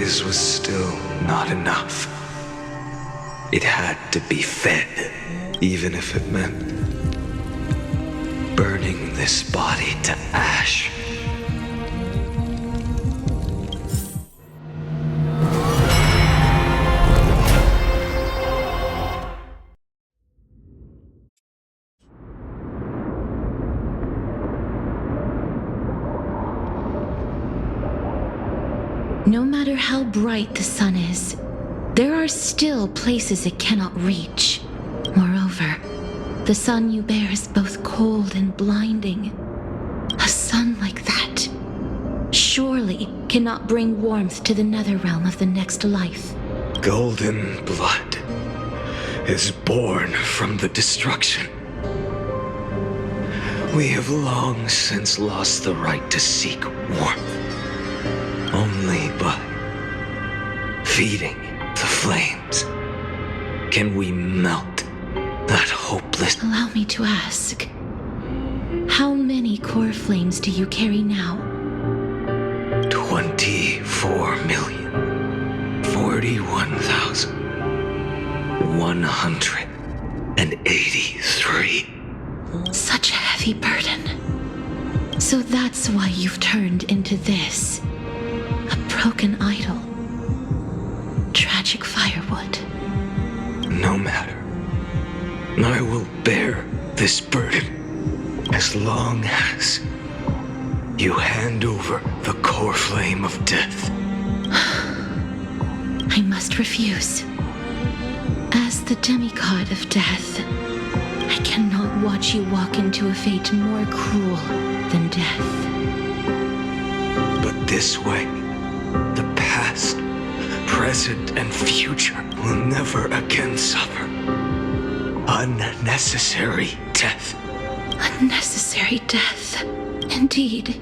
praise was still not enough. It had to be fed, even if it meant burning this body to ash. No matter how bright the sun is, there are still places it cannot reach. Moreover, the sun you bear is both cold and blinding. A sun like that surely cannot bring warmth to the nether realm of the next life. Golden blood is born from the destruction. We have long since lost the right to seek warmth. Only by feeding the flames can we melt that hopeless... Allow me to ask, how many core flames do you carry now? 24,041,183. Such a heavy burden. So that's why you've turned into this. A broken idol. Tragic firewood. No matter. I will bear this burden as long as you hand over the core flame of death. I must refuse. As the demigod of death, I cannot watch you walk into a fate more cruel than death. But this way, the past, present, and future will never again suffer unnecessary death. Unnecessary death. Indeed.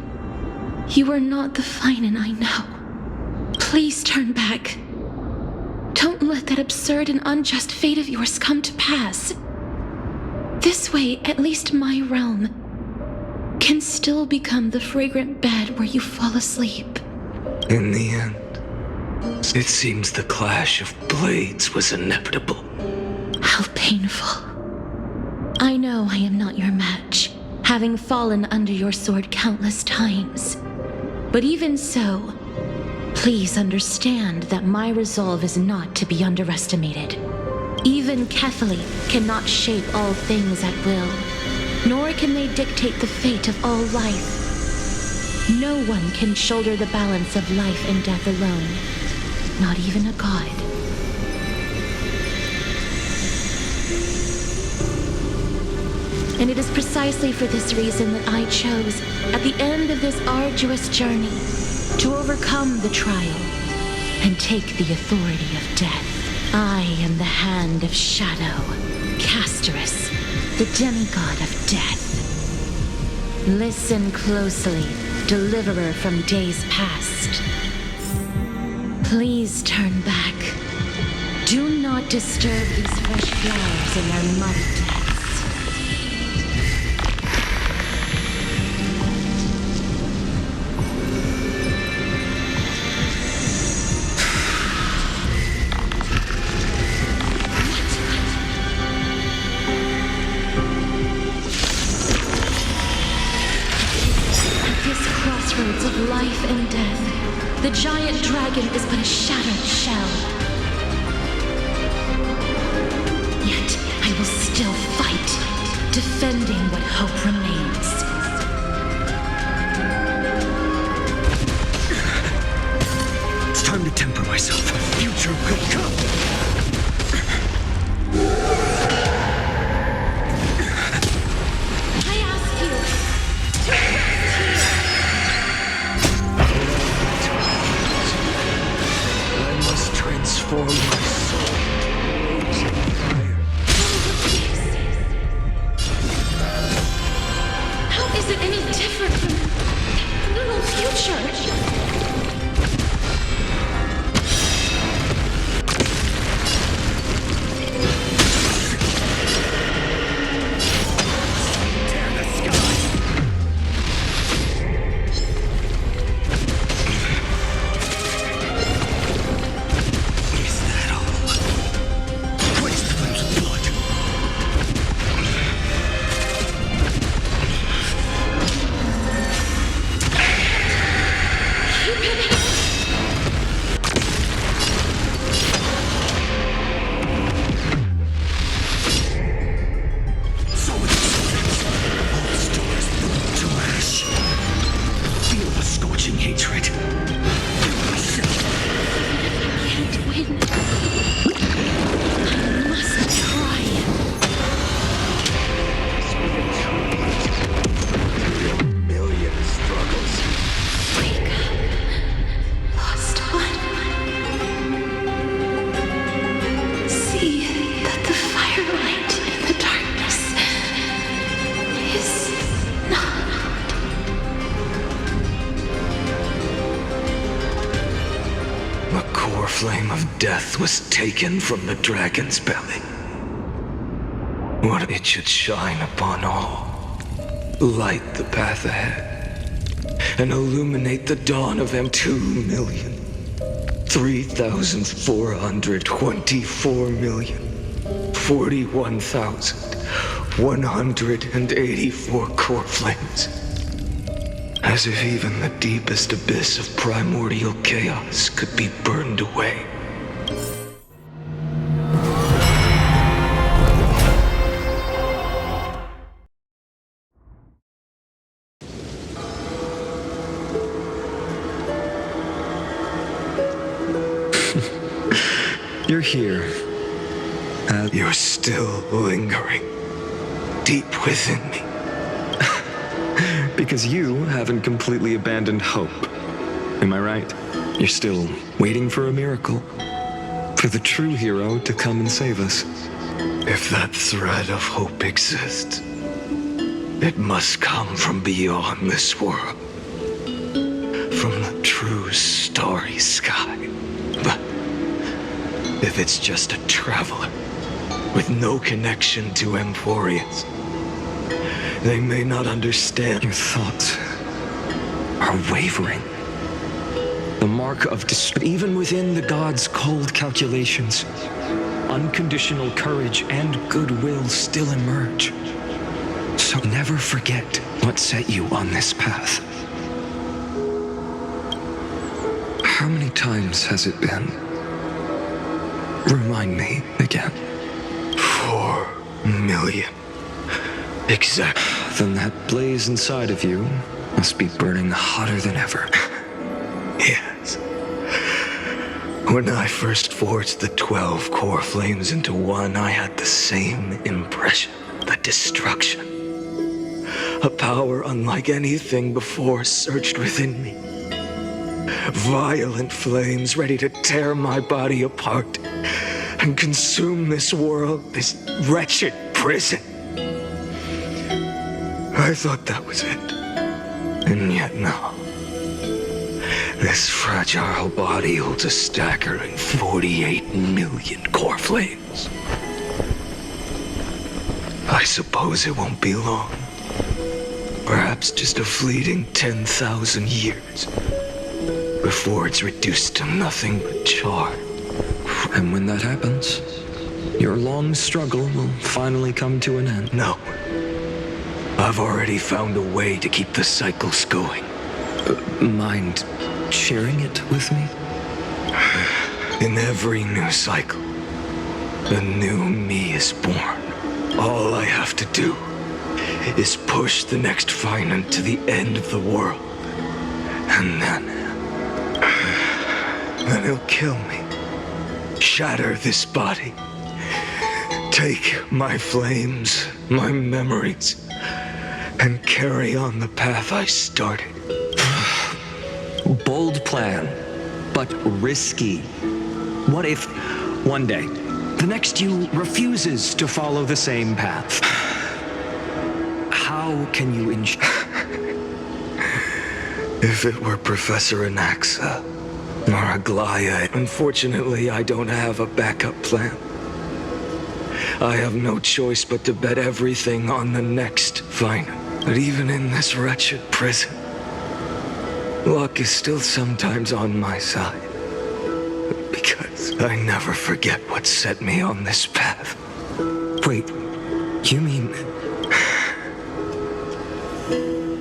You are not the Finan I know. Please turn back. Don't let that absurd and unjust fate of yours come to pass. This way, at least my realm can still become the fragrant bed where you fall asleep. In the end, it seems the clash of blades was inevitable. How painful. I know I am not your match, having fallen under your sword countless times. But even so, please understand that my resolve is not to be underestimated. Even Kethali cannot shape all things at will, nor can they dictate the fate of all life. No one can shoulder the balance of life and death alone, not even a god. And it is precisely for this reason that I chose, at the end of this arduous journey, to overcome the trial and take the authority of death. I am the Hand of Shadow, Casterus, the demigod of death. Listen closely, deliverer from days past. Please turn back. Do not disturb these fresh flowers in their mud deaths. Of life and death, the giant dragon is but a shattered shell. Yet I will still fight, defending what hope remains. It's time to temper myself. Future could come. For my soul. How is it any different from the little future? crushing hatred. Can't win. I must try. Million struggles. Wake up, lost one. See that the firelight in the darkness is not. The core flame of death was taken from the dragon's belly. What it should shine upon all, light the path ahead, and illuminate the dawn of 2,304,041,184 core flames. As if even the deepest abyss of primordial chaos could be burned away. You're here. You're still lingering deep within me. Because you haven't completely abandoned hope. Am I right? You're still waiting for a miracle. For the true hero to come and save us. If that thread of hope exists, it must come from beyond this world. From the true starry sky. But if it's just a traveler with no connection to Emporians, they may not understand. Your thoughts are wavering. The mark of despair. Even within the gods' cold calculations, unconditional courage and goodwill still emerge. So never forget what set you on this path. How many times has it been? Remind me again. 4 million. Exact. Then that blaze inside of you must be burning hotter than ever. Yes. When I first forged the 12 core flames into one, I had the same impression. The destruction. A power unlike anything before surged within me. Violent flames ready to tear my body apart and consume this world, this wretched prison. I thought that was it. And yet no. This fragile body holds a staggering 48 million core flames. I suppose it won't be long. Perhaps just a fleeting 10,000 years before it's reduced to nothing but char. And when that happens, your long struggle will finally come to an end. No. I've already found a way to keep the cycles going. Mind sharing it with me? In every new cycle, a new me is born. All I have to do is push the next finite to the end of the world. And then he'll kill me. Shatter this body. Take my flames, my memories, and carry on the path I started. Bold plan, but risky. What if one day the next you refuses to follow the same path? How can you ensure? If it were Professor Anaxa or Aglaya, unfortunately I don't have a backup plan. I have no choice but to bet everything on the next finite. But even in this wretched prison, luck is still sometimes on my side. Because I never forget what set me on this path. Wait, you mean...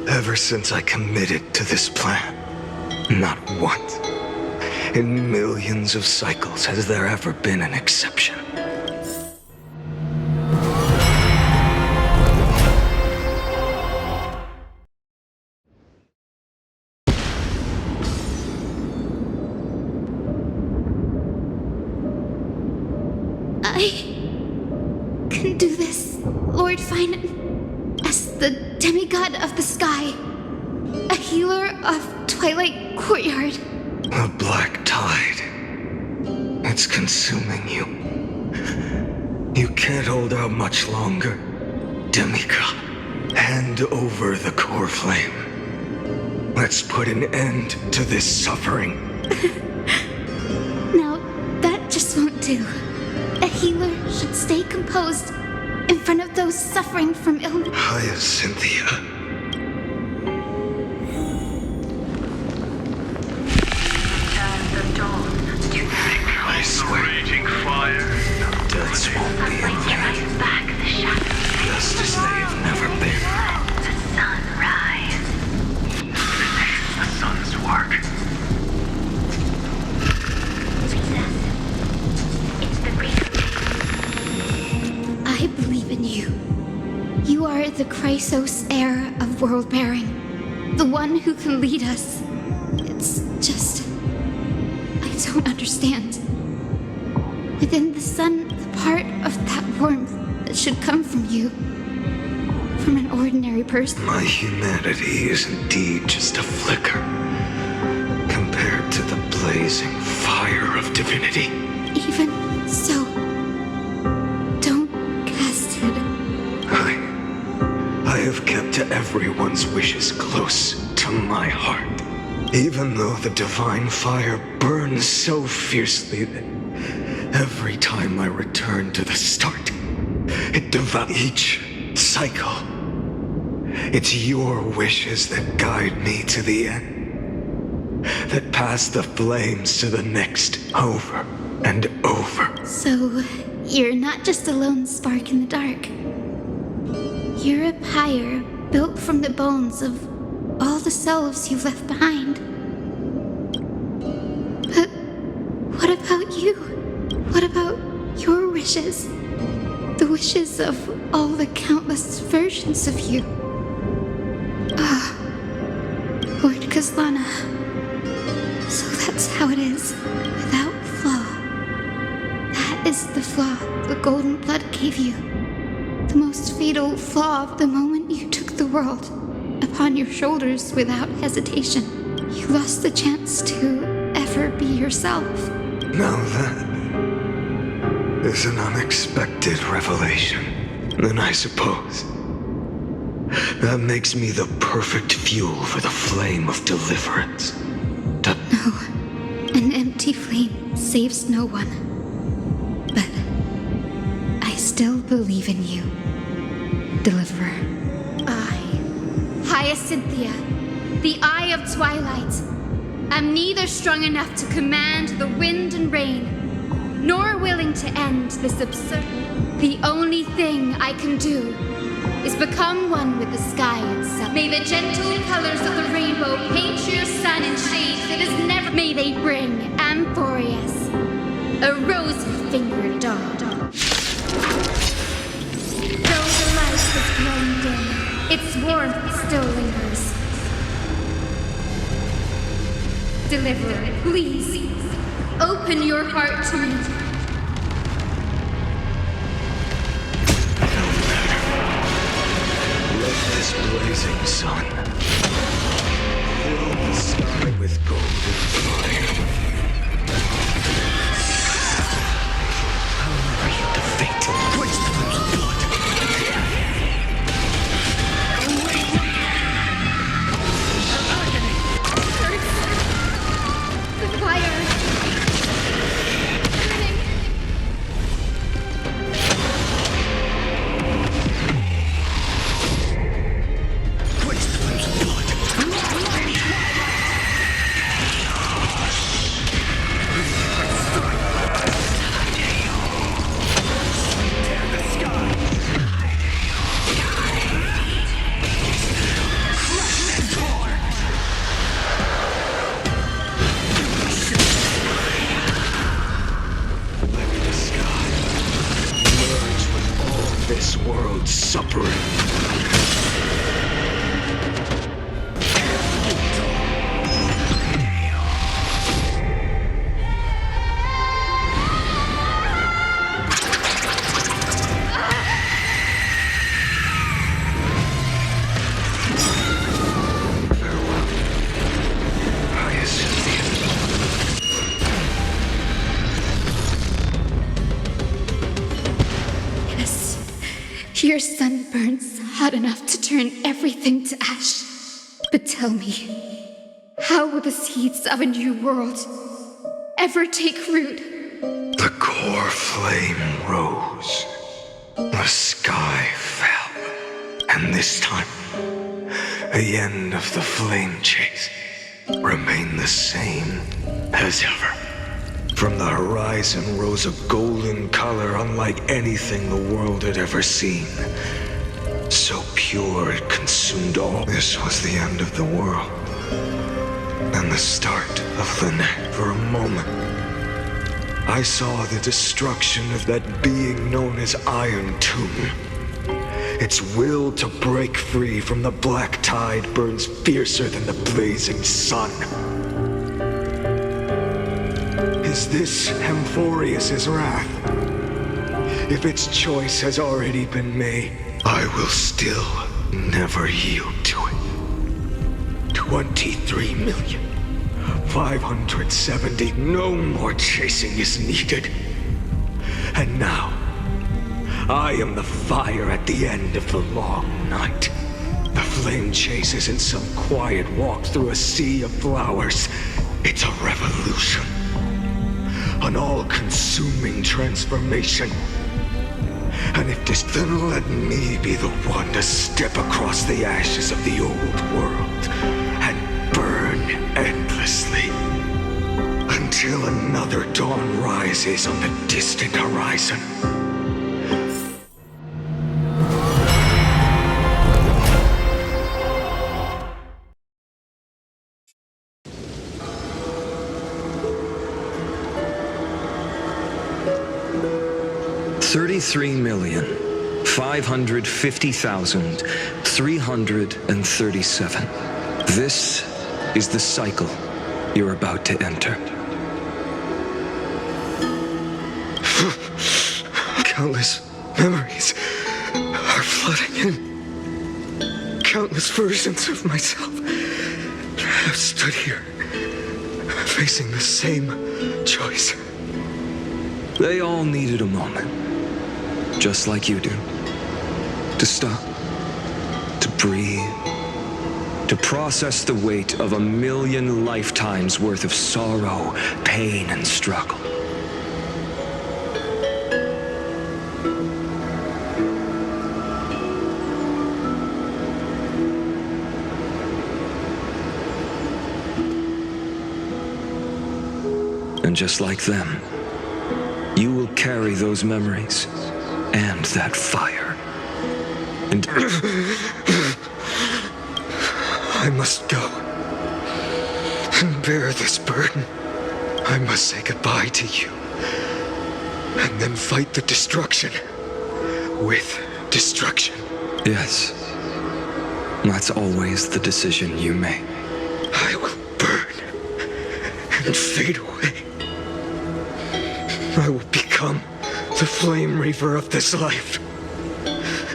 Ever since I committed to this plan, not once in millions of cycles has there ever been an exception. can do this, Lord Finan, as the demigod of the sky, a healer of Twilight Courtyard. The black tide. It's consuming you. You can't hold out much longer. Demigod, hand over the core flame. Let's put an end to this suffering. Now, that just won't do. A healer should stay composed in front of those suffering from illness. Hyacinthia. I swear, Raging fire. deaths won't be in vain. Just as they have never been. The sun's work. I believe in you. You are the Chrysos heir of world bearing, the one who can lead us. It's just, I don't understand. Within the sun, the part of that warmth that should come from you, from an ordinary person. My humanity is indeed just a flicker compared to the blazing fire of divinity. Even so, don't cast it. I have kept everyone's wishes close to my heart. Even though the divine fire burns so fiercely that every time I return to the start, it devours each cycle. It's your wishes that guide me to the end, that pass the flames to the next over and over. So, you're not just a lone spark in the dark. You're a pyre built from the bones of all the selves you've left behind. But what about you? What about your wishes? The wishes of all the countless versions of you. Ah, Lord Kazlana. So that's how it is, without flaw. That is the flaw the golden blood gave you. The most fatal flaw of the moment you took the world upon your shoulders without hesitation. You lost the chance to ever be yourself. Now that is an unexpected revelation, then I suppose that makes me the perfect fuel for the flame of deliverance. No, an empty flame saves no one. But I still believe in you, Deliverer. I, Hyacinthia, the Eye of Twilight, am neither strong enough to command the wind and rain, nor willing to end this absurd. The only thing I can do is become one with the sky itself. May the gentle colors of the rainbow paint your sun in shades that is never. May they bring Amphorius, a rosy-fingered dog. Though the light has grown dim, its warmth still lingers. Deliverer, please, open your heart to me. Let this blazing sun fill the sky with golden fire. I'll read the fate. Waste the blood. The fire. Waste the blood. Your sun burns hot enough to turn everything to ash. But tell me, how will the seeds of a new world ever take root? The core flame rose. The sky fell. And this time, the end of the flame chase remained the same as ever. From the horizon rose a golden color unlike anything the world had ever seen. So pure it consumed all. This was the end of the world. And the start of the next. For a moment, I saw the destruction of that being known as Iron Tomb. Its will to break free from the black tide burns fiercer than the blazing sun. Is this Amphorius's wrath? If its choice has already been made, I will still never yield to it. 23,570,000. No more chasing is needed. And now, I am the fire at the end of the long night. The flame chase isn't some quiet walk through a sea of flowers. It's a revolution. An all-consuming transformation. And if this, then let me be the one to step across the ashes of the old world and burn endlessly until another dawn rises on the distant horizon. $33,550,337. This is the cycle you're about to enter. Countless memories are flooding in. Countless versions of myself have stood here, facing the same choice. They all needed a moment, just like you do. To stop, to breathe, to process the weight of 1,000,000 lifetimes worth of sorrow, pain, and struggle. And just like them, you will carry those memories and that fire. And I must go and bear this burden. I must say goodbye to you and then fight the destruction with destruction. Yes, that's always the decision you make. I will burn and fade away. I will become the flame reaver of this life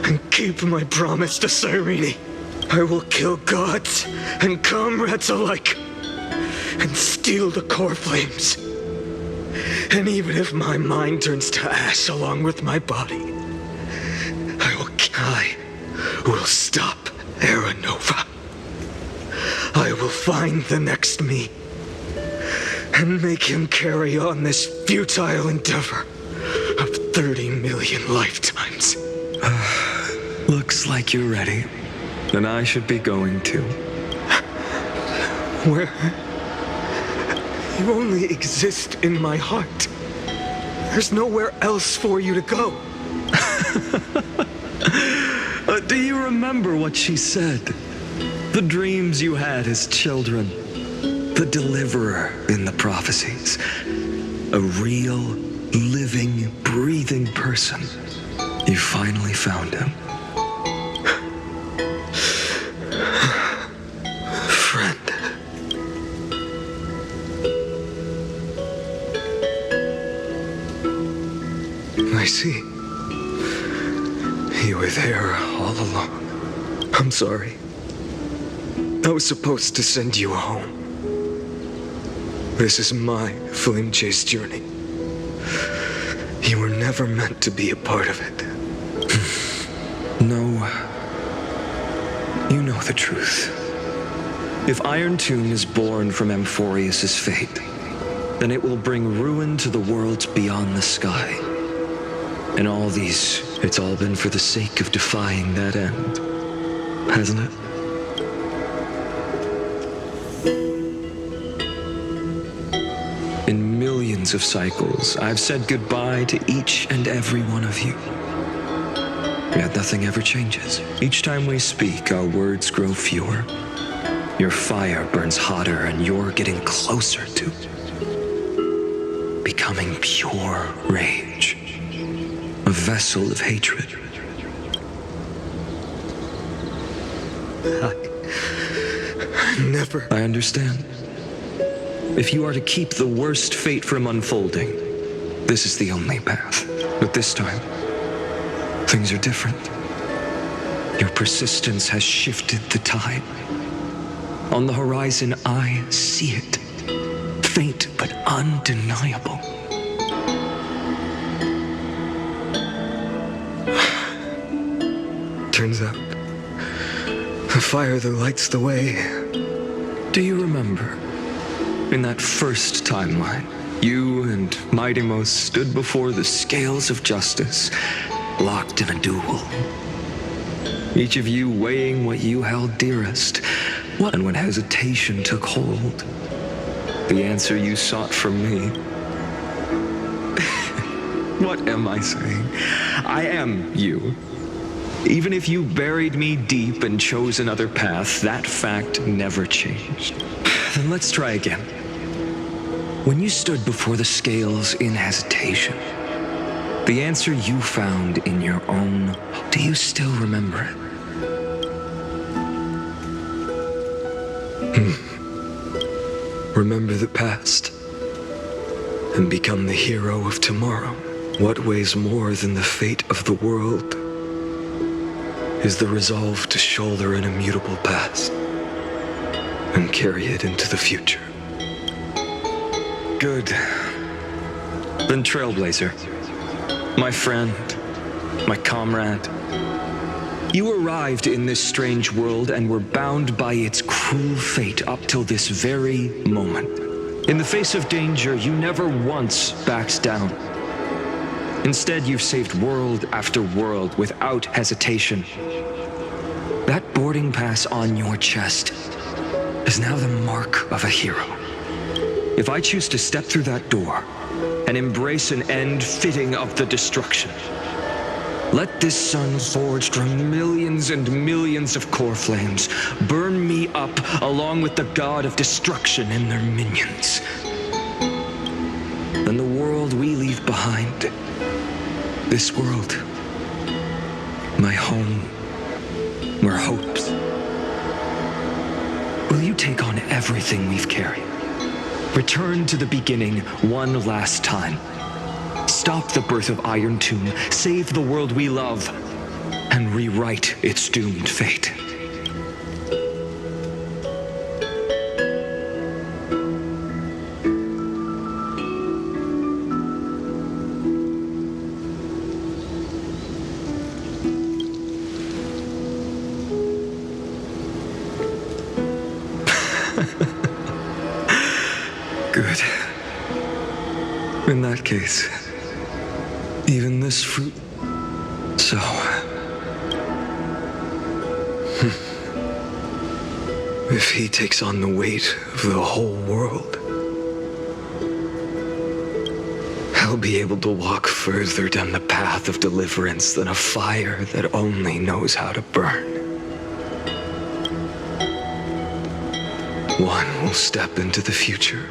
and keep my promise to Cyrene. I will kill gods and comrades alike and steal the core flames. And even if my mind turns to ash along with my body, I will stop Era Nova. I will find the next me and make him carry on this futile endeavor of 30 million lifetimes. Looks like you're ready. Then I should be going too. Where? You only exist in my heart. There's nowhere else for you to go. Do you remember what she said? The dreams you had as children. The deliverer in the prophecies. A real, living, breathing person. You finally found him. Friend. I see. You were there all along. I'm sorry. I was supposed to send you home. This is my flame chase journey. You were never meant to be a part of it. No, you know the truth. If Iron Tomb is born from Amphorius' fate, then it will bring ruin to the worlds beyond the sky. And all these, it's all been for the sake of defying that end, hasn't it? In millions of cycles, I've said goodbye to each and every one of you. Yet nothing ever changes. Each time we speak, our words grow fewer. Your fire burns hotter, and you're getting closer to becoming pure rage. A vessel of hatred. I understand. If you are to keep the worst fate from unfolding, this is the only path. But this time, things are different. Your persistence has shifted the tide. On the horizon, I see it. Faint but undeniable. Turns out, the fire that lights the way. Do you remember? In that first timeline, you and Mightymost stood before the scales of justice, locked in a duel. Each of you weighing what you held dearest. And when hesitation took hold, the answer you sought from me. What am I saying? I am you. Even if you buried me deep and chose another path, that fact never changed. Then let's try again. When you stood before the scales in hesitation, the answer you found in your own, do you still remember it? Remember the past and become the hero of tomorrow. What weighs more than the fate of the world is the resolve to shoulder an immutable past and carry it into the future. Good. Then Trailblazer, my friend, my comrade, you arrived in this strange world and were bound by its cruel fate up till this very moment. In the face of danger, you never once backed down. Instead, you've saved world after world without hesitation. That boarding pass on your chest is now the mark of a hero. If I choose to step through that door and embrace an end fitting of the destruction, let this sun forged from millions and millions of core flames burn me up along with the god of destruction and their minions. Then the world we leave behind, this world, my home, our hopes, will you take on everything we've carried? Return to the beginning one last time. Stop the birth of Iron Tomb, save the world we love, and rewrite its doomed fate. Good. In that case, even this fruit. So. If he takes on the weight of the whole world, I'll be able to walk further down the path of deliverance than a fire that only knows how to burn. One will step into the future.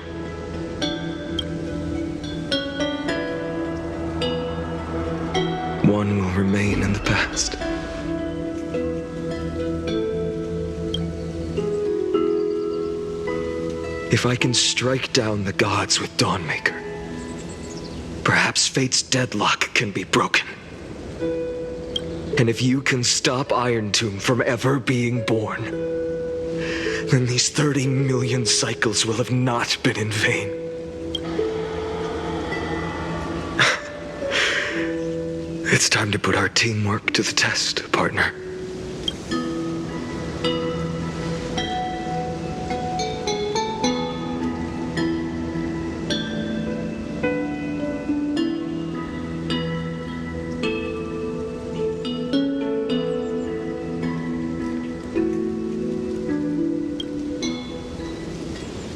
One will remain in the past. If I can strike down the gods with Dawnmaker, perhaps fate's deadlock can be broken. And if you can stop Iron Tomb from ever being born, then these 30 million cycles will have not been in vain. It's time to put our teamwork to the test, partner.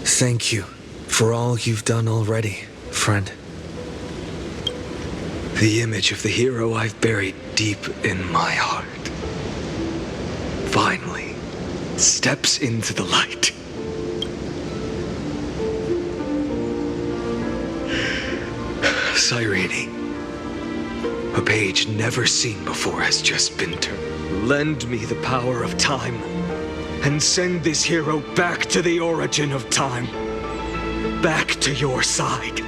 Thank you for all you've done already, friend. The image of the hero I've buried deep in my heart finally steps into the light. Cyrene, a page never seen before has just been turned. Lend me the power of time and send this hero back to the origin of time, back to your side.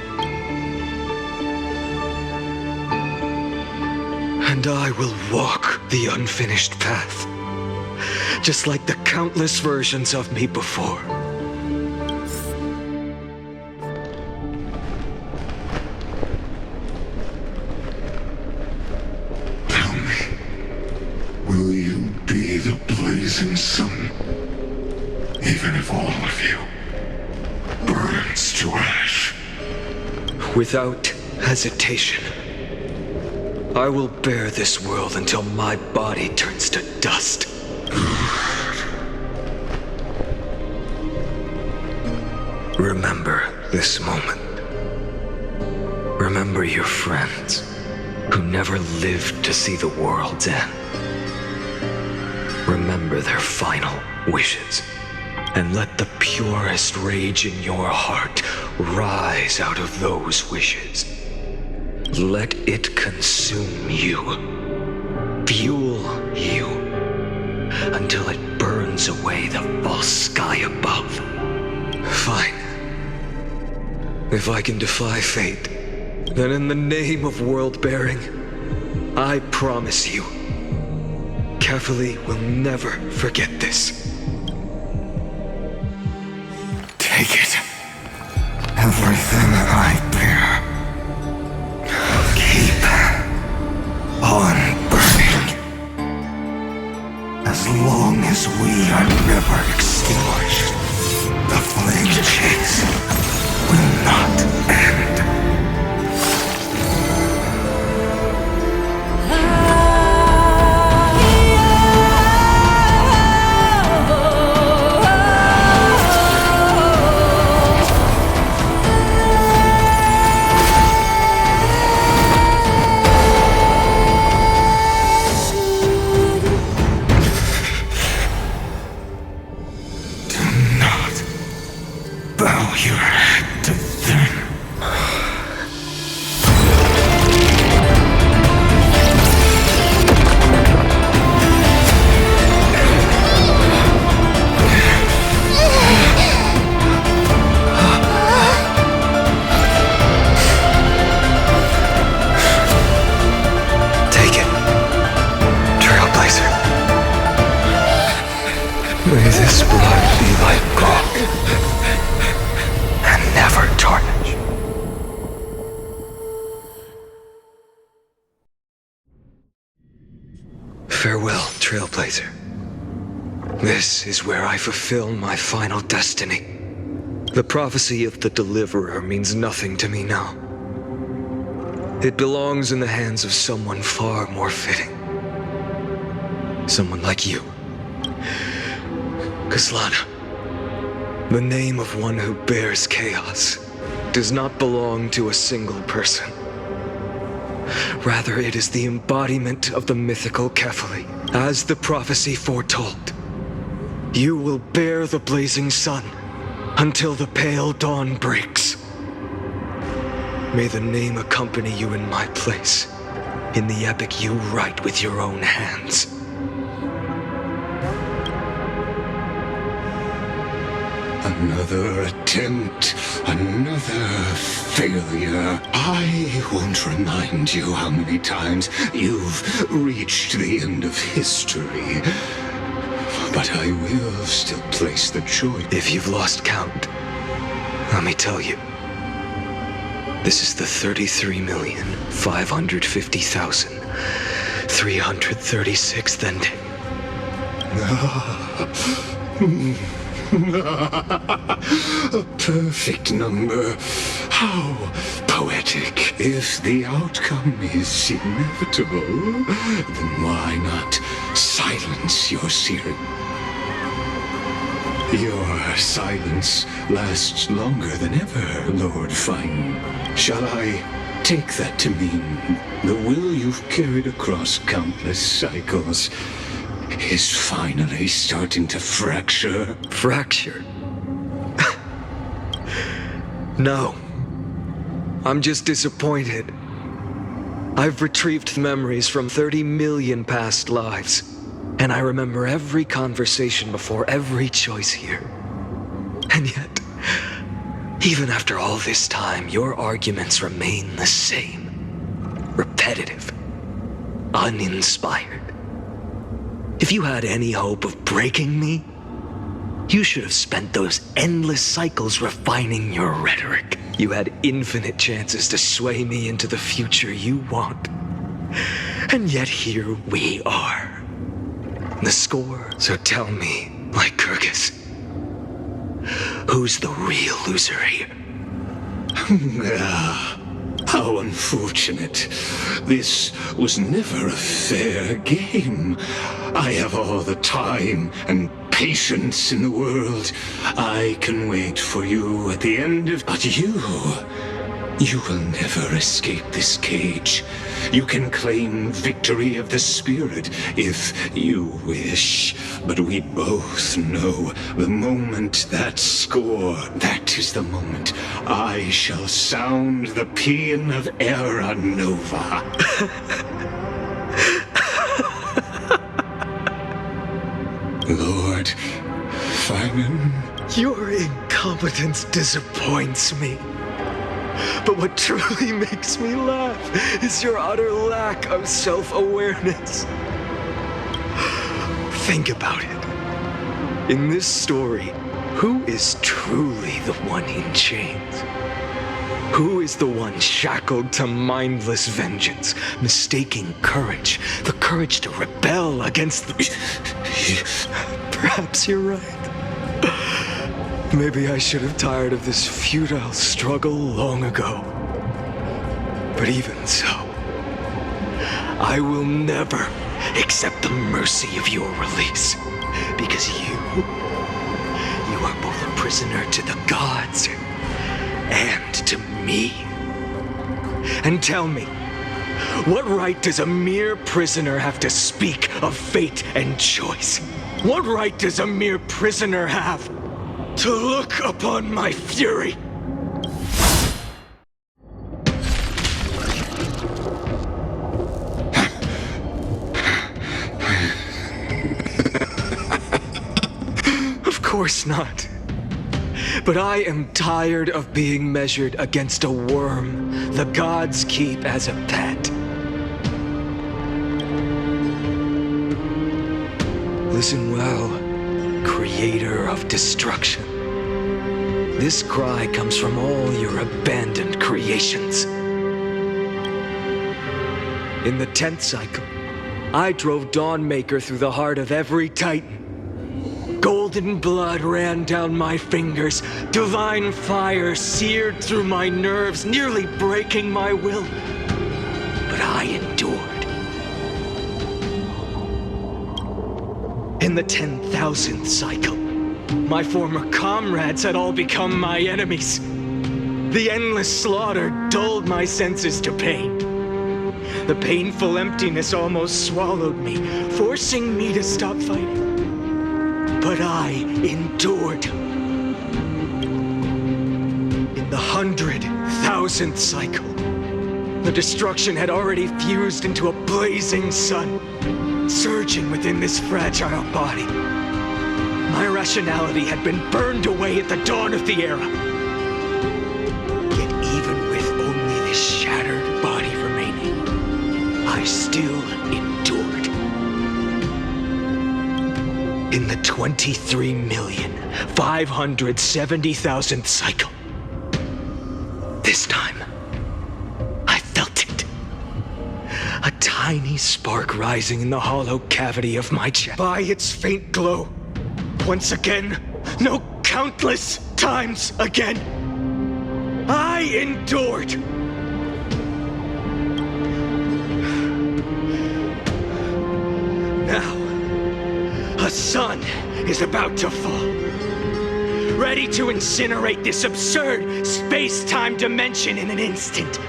And I will walk the unfinished path, just like the countless versions of me before. Tell me, will you be the blazing sun, even if all of you burns to ash? Without hesitation, I will bear this world until my body turns to dust. Remember this moment. Remember your friends who never lived to see the world's end. Remember their final wishes, and let the purest rage in your heart rise out of those wishes. Let it consume you, fuel you, until it burns away the false sky above. Fine. If I can defy fate, then in the name of world-bearing, I promise you, Kefali will never forget this. Take it. Everything I bear. Keep on burning. As long as we are never extinguished, the flame chase will not end. Bow your head to them. Take it, Trailblazer. May this blood be like gold, and never tarnish. Farewell, Trailblazer. This is where I fulfill my final destiny. The prophecy of the Deliverer means nothing to me now. It belongs in the hands of someone far more fitting. Someone like you. Kaslana. The name of one who bears chaos does not belong to a single person. Rather, it is the embodiment of the mythical Kefali. As the prophecy foretold, you will bear the blazing sun until the pale dawn breaks. May the name accompany you in my place, in the epic you write with your own hands. Another attempt, another failure. I won't remind you how many times you've reached the end of history. But I will still place the choice. If you've lost count, let me tell you. This is the 33,550,000 336th ending. A perfect number. How poetic. If the outcome is inevitable, then why not silence your searing? Your silence lasts longer than ever, Lord Fine. Shall I take that to mean the will you've carried across countless cycles is finally starting to fracture? Fracture? No. I'm just disappointed. I've retrieved memories from 30 million past lives, and I remember every conversation before every choice here. And yet, even after all this time, your arguments remain the same. Repetitive. Uninspired. If you had any hope of breaking me, you should have spent those endless cycles refining your rhetoric. You had infinite chances to sway me into the future you want. And yet here we are. The score. So tell me, Lycurgus, who's the real loser here? How unfortunate. This was never a fair game. I have all the time and patience in the world. I can wait for you at the end of... But you will never escape this cage. You can claim victory of the spirit if you wish. But we both know the moment that score, that is the moment I shall sound the paean of Era Nova. Lord Finan? Your incompetence disappoints me. But what truly makes me laugh is your utter lack of self-awareness. Think about it. In this story, who is truly the one in chains? Who is the one shackled to mindless vengeance, mistaking courage, the courage to rebel against the... Perhaps you're right. Maybe I should have tired of this futile struggle long ago. But even so, I will never accept the mercy of your release. Because you are both a prisoner to the gods and to me. And tell me, what right does a mere prisoner have to speak of fate and choice? What right does a mere prisoner have to look upon my fury? Of course not. But I am tired of being measured against a worm the gods keep as a pet. Listen well, creator of destruction. This cry comes from all your abandoned creations. In the 10th cycle, I drove Dawnmaker through the heart of every titan. Golden blood ran down my fingers, divine fire seared through my nerves, nearly breaking my will. But I endured. In the 10,000th cycle, my former comrades had all become my enemies. The endless slaughter dulled my senses to pain. The painful emptiness almost swallowed me, forcing me to stop fighting. But I endured. In the 100,000th cycle, the destruction had already fused into a blazing sun, surging within this fragile body. My rationality had been burned away at the dawn of the era. Yet even with only this shattered body remaining, I still endured. In the 23,570,000th cycle, this time, I felt it. A tiny spark rising in the hollow cavity of my chest. By its faint glow, once again, no, countless times again, I endured. Now, a sun is about to fall, ready to incinerate this absurd space-time dimension in an instant.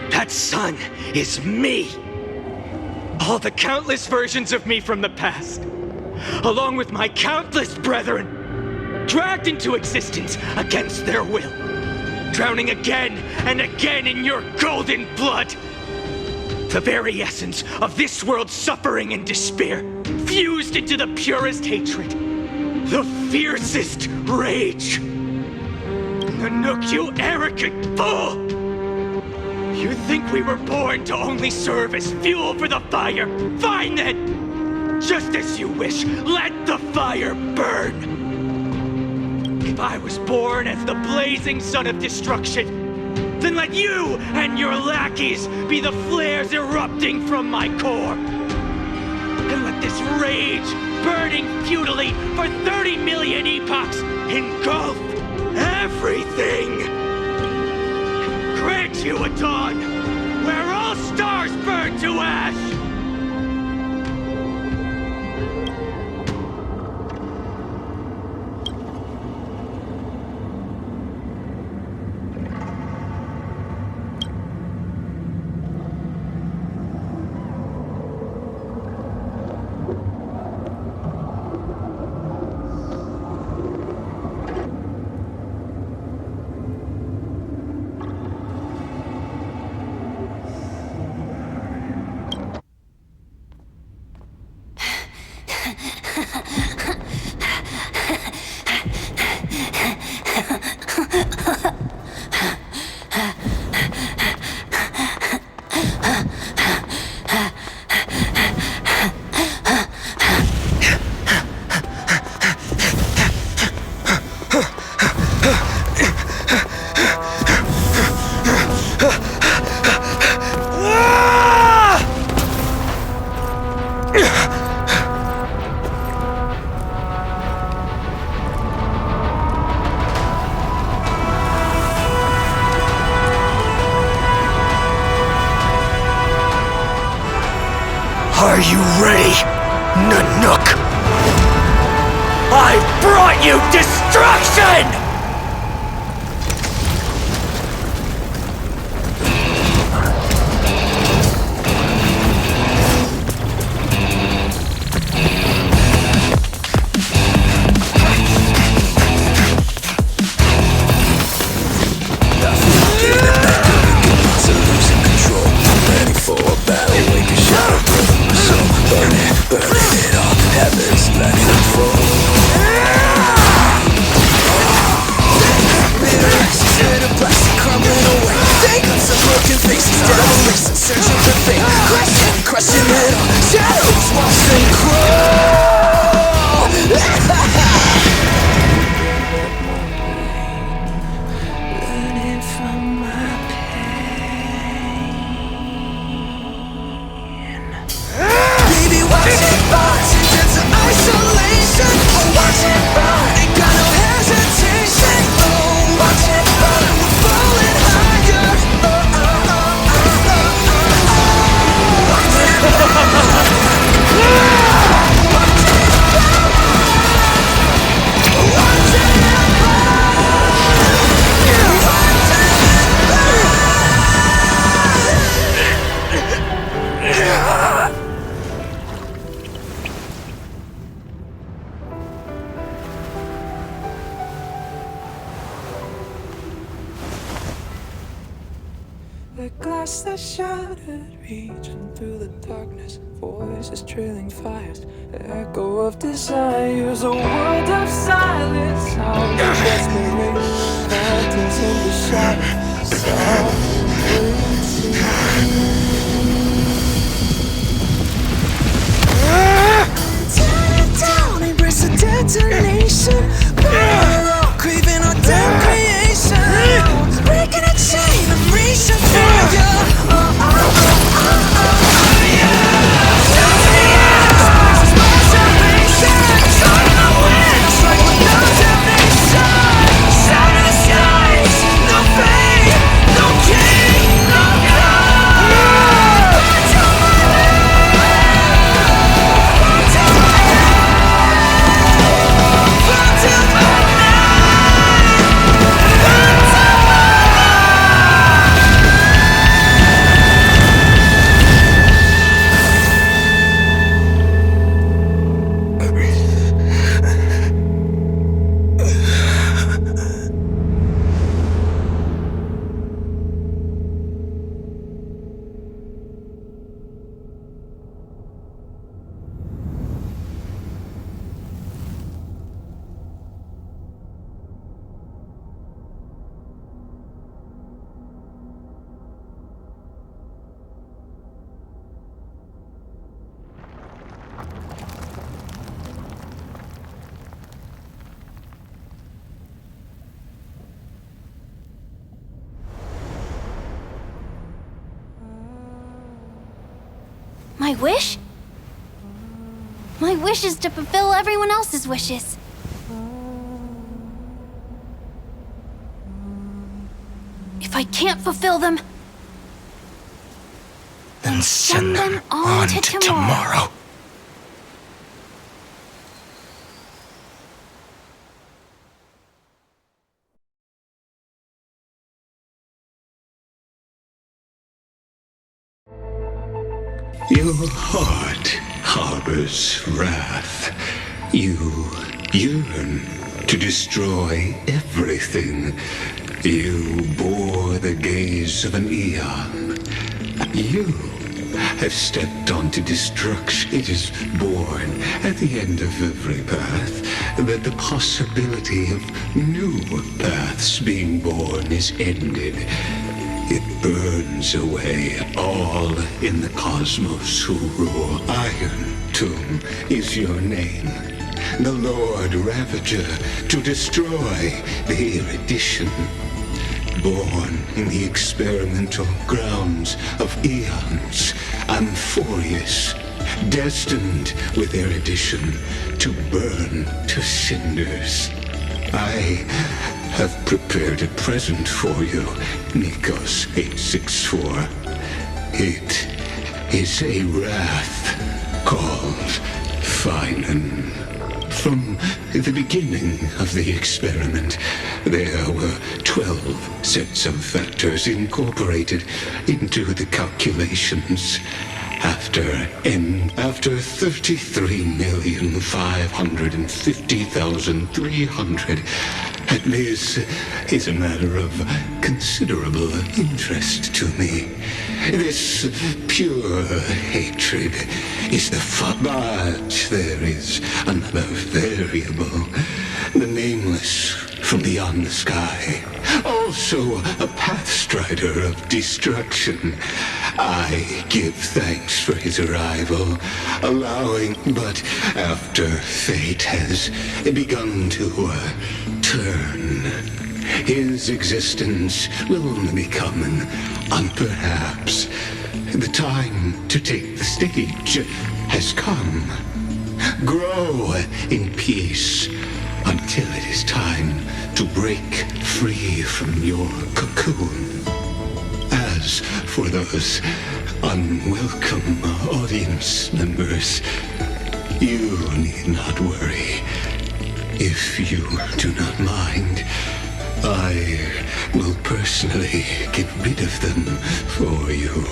That sun is me. All the countless versions of me from the past, along with my countless brethren, dragged into existence against their will, drowning again and again in your golden blood. The very essence of this world's suffering and despair, fused into the purest hatred, the fiercest rage. Nanook, you arrogant fool! You think we were born to only serve as fuel for the fire? Fine then! Just as you wish, let the fire burn! If I was born as the blazing sun of destruction, then let you and your lackeys be the flares erupting from my core. And let this rage, burning futilely for 30 million epochs, engulf everything. Grant you a dawn where all stars burn to ash. Are you ready, Nanook? I brought you destruction! The glass that shattered, reaching through the darkness, voices trailing fires, echo of desires, a world of silence, sound of desperation, phantoms in the shadow, soft waiting. Tear it down, embrace a detonation, burn out, craving our damn creation, breaking a chain, I'm reaching for you. Oh, oh, oh, oh, oh, yeah. My wish? My wish is to fulfill everyone else's wishes. If I can't fulfill them, Then send them on to tomorrow. Your heart harbors wrath. You yearn to destroy everything. You bore the gaze of an eon. You have stepped onto destruction. It is born at the end of every path that the possibility of new paths being born is ended. It burns away all in the cosmos who rule. Iron Tomb is your name. The Lord Ravager to destroy the erudition. Born in the experimental grounds of eons, Amphorius, destined with erudition to burn to cinders. I have prepared a present for you, Nikos 864. It is a wrath called Finan. From the beginning of the experiment, there were 12 sets of factors incorporated into the calculations. After 33,550,300, this is a matter of considerable interest to me. This pure hatred is the but there is another variable, the nameless from beyond the sky, also a pathstrider of destruction. I give thanks for his arrival, but after fate has begun to turn, his existence will only become perhaps the time to take the stage has come. Grow in peace until it is time to break free from your cocoon. As for those unwelcome audience members, you need not worry. If you do not mind, I will personally get rid of them for you.